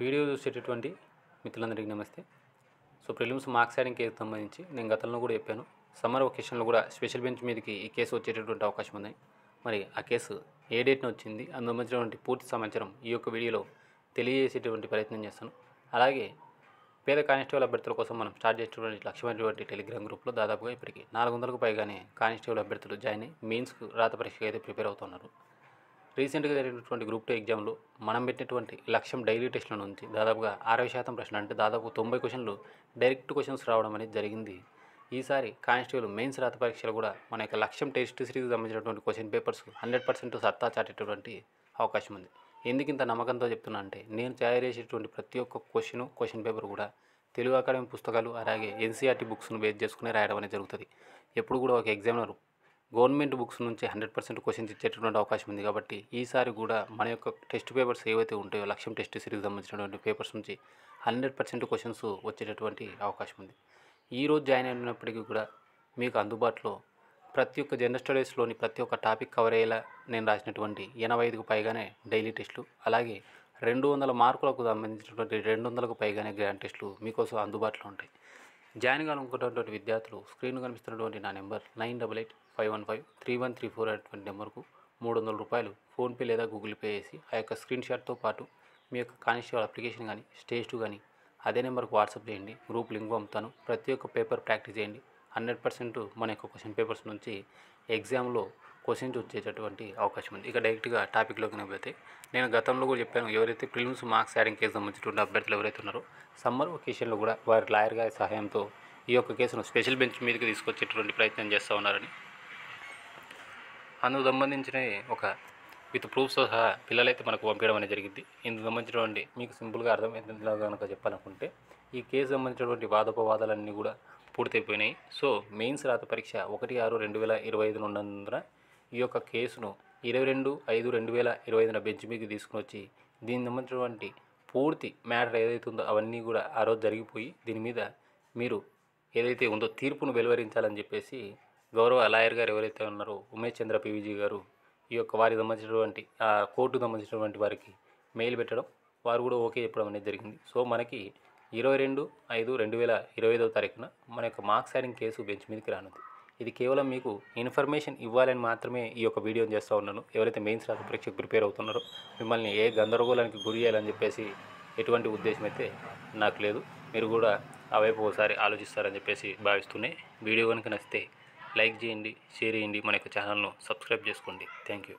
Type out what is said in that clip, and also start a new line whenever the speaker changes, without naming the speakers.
Video చూసేటటువంటి మిత్రులందరికీ నమస్తే. ప్రిలిమ్స్ మార్క్స్ యాడింగ్ కేసుకు సంబంధించి నేను గతంలో కూడా చెప్పాను. సమ్మర్ ఒకేషన్లో కూడా స్పెషల్ బెంచ్ మీదకి ఈ కేసు వచ్చేటటువంటి అవకాశం ఉంది. మరి ఆ కేసు ఏ డేట్న వచ్చింది, అందుకు సంబంధించినటువంటి పూర్తి సమాచారం ఈ యొక్క వీడియోలో తెలియజేసేటువంటి ప్రయత్నం చేస్తాను. అలాగే పేద కానిస్టేబుల్ అభ్యర్థుల కోసం మనం స్టార్ట్ చేసేటువంటి లక్ష్యమైనటువంటి టెలిగ్రామ్ గ్రూప్లో దాదాపుగా ఇప్పటికి 400కు పైగానే కానిస్టేబుల్ అభ్యర్థులు జాయిన్ అయ్యి మెయిన్స్కు రాత పరీక్షకు అయితే ప్రిపేర్ అవుతున్నారు. రీసెంట్గా జరిగినటువంటి గ్రూప్ 2 ఎగ్జామ్లో మనం పెట్టినటువంటి లక్ష్యం డైలీ టెస్ట్ల నుంచి దాదాపుగా 60% ప్రశ్నలు, అంటే దాదాపు 90 క్వశ్చన్లు డైరెక్ట్ క్వశ్చన్స్ రావడం అనేది జరిగింది. ఈసారి కానిస్టేబుల్ మెయిన్స్ రాత పరీక్షలు కూడా మన యొక్క లక్ష్యం టెస్ట్ సిరీస్కి సంబంధించినటువంటి క్వశ్చన్ పేపర్స్ 100% సత్తా చాటేటటువంటి అవకాశం ఉంది. ఎందుకు ఇంత నమ్మకంతో చెప్తున్నా అంటే, నేను తయారు చేసేటువంటి ప్రతి ఒక్క క్వశ్చన్ పేపర్ కూడా తెలుగు అకాడమీ పుస్తకాలు అలాగే ఎన్సీఆర్టీ బుక్స్ను బేస్ చేసుకుని రాయడం అనేది జరుగుతుంది. ఎప్పుడు కూడా ఒక ఎగ్జామినర్ గవర్నమెంట్ బుక్స్ నుంచి 100% క్వశ్చన్స్ ఇచ్చేటటువంటి అవకాశం ఉంది. కాబట్టి ఈసారి కూడా మన యొక్క టెస్ట్ పేపర్స్ ఏవైతే ఉంటాయో లక్ష్యం టెస్ట్ సిరీస్కి సంబంధించినటువంటి పేపర్స్ నుంచి 100% క్వశ్చన్స్ వచ్చేటటువంటి అవకాశం ఉంది. ఈరోజు జాయిన్ అయినప్పటికీ కూడా మీకు అందుబాటులో ప్రతి ఒక్క జనరల్ స్టడీస్లోని ప్రతి ఒక్క టాపిక్ కవర్ అయ్యేలా నేను రాసినటువంటి 85కు పైగానే డైలీ టెస్టులు, అలాగే 200 మార్కులకు సంబంధించినటువంటి 200కు పైగానే గ్రాండ్ టెస్టులు మీకోసం అందుబాటులో ఉంటాయి. జాయిన్ కావాలనుకున్నటువంటి విద్యార్థులు స్క్రీన్ కనిపిస్తున్నటువంటి నా నెంబర్ 9851531334 అనేటువంటి నెంబర్కు ₹300 ఫోన్పే లేదా గూగుల్ పే చేసి ఆ యొక్క స్క్రీన్ షాట్తో పాటు మీ యొక్క కానిస్టేబుల్ అప్లికేషన్ కానీ స్టేజ్ 2 కానీ అదే నెంబర్కి వాట్సాప్ చేయండి. గ్రూప్ లింక్ పంపుతాను. ప్రతి ఒక్క పేపర్ ప్రాక్టీస్ చేయండి. 100% మన యొక్క క్వశ్చన్ పేపర్స్ నుంచి ఎగ్జామ్లో క్వశ్చన్స్ వచ్చేటటువంటి అవకాశం ఉంది. ఇక డైరెక్ట్గా టాపిక్లోకి పోతే, నేను గతంలో కూడా చెప్పాను, ఎవరైతే ప్రిలిమ్స్ మార్క్స్ యాడింగ్ కేసు సంబంధించినటువంటి అభ్యర్థులు ఎవరైతే ఉన్నారో సమ్మర్ ఒకేషన్లో కూడా వారి లాయర్ గారి సహాయంతో ఈ యొక్క కేసును స్పెషల్ బెంచ్ మీదకి తీసుకొచ్చేటటువంటి ప్రయత్నం చేస్తూ ఉన్నారని, అందుకు సంబంధించిన ఒక విత్ ప్రూఫ్స్తో సహా పిల్లలైతే మనకు పంపించడం అనేది జరిగింది. ఇందుకు సంబంధించినటువంటి మీకు సింపుల్గా అర్థమవుతుందిలా కనుక చెప్పాలనుకుంటే, ఈ కేసు సంబంధించినటువంటి వాదోపవాదాలన్నీ కూడా పూర్తయిపోయినాయి. మెయిన్స్ రాత పరీక్ష 1/6/2025 ఉన్నందున ఈ యొక్క కేసును 22/5/2025 బెంచ్ మీదకి తీసుకుని వచ్చి దీనికి సంబంధించినటువంటి పూర్తి మ్యాటర్ ఏదైతే ఉందో అవన్నీ కూడా ఆ రోజు జరిగిపోయి దీని మీద మీరు ఏదైతే ఉందో తీర్పును వెలువరించాలని చెప్పేసి గౌరవ లాయర్ గారు ఎవరైతే ఉన్నారో ఉమేష్ చంద్ర పీవీజీ గారు ఈ యొక్క వారికి సంబంధించినటువంటి కోర్టుకు సంబంధించినటువంటి వారికి మెయిల్ పెట్టడం, వారు కూడా ఓకే చెప్పడం అనేది జరిగింది. మనకి 22/5/2025 మన యొక్క మార్క్స్ యాడింగ్ కేసు బెంచ్ మీదకి రానుంది. ఇది కేవలం మీకు ఇన్ఫర్మేషన్ ఇవ్వాలని మాత్రమే ఈ యొక్క వీడియోని చేస్తూ ఉన్నాను. ఎవరైతే మెయిన్స్ రాత పరీక్షకు ప్రిపేర్ అవుతున్నారో మిమ్మల్ని ఏ గందరగోళానికి గురి చేయాలని చెప్పేసి ఎటువంటి ఉద్దేశం అయితే నాకు లేదు. మీరు కూడా ఆ వైపు ఒకసారి ఆలోచిస్తారని చెప్పేసి భావిస్తూనే, వీడియో కనుక నచ్చితే లైక్ చేయండి, షేర్ చేయండి, మన యొక్క ఛానల్ను సబ్స్క్రైబ్ చేసుకోండి. Thank you.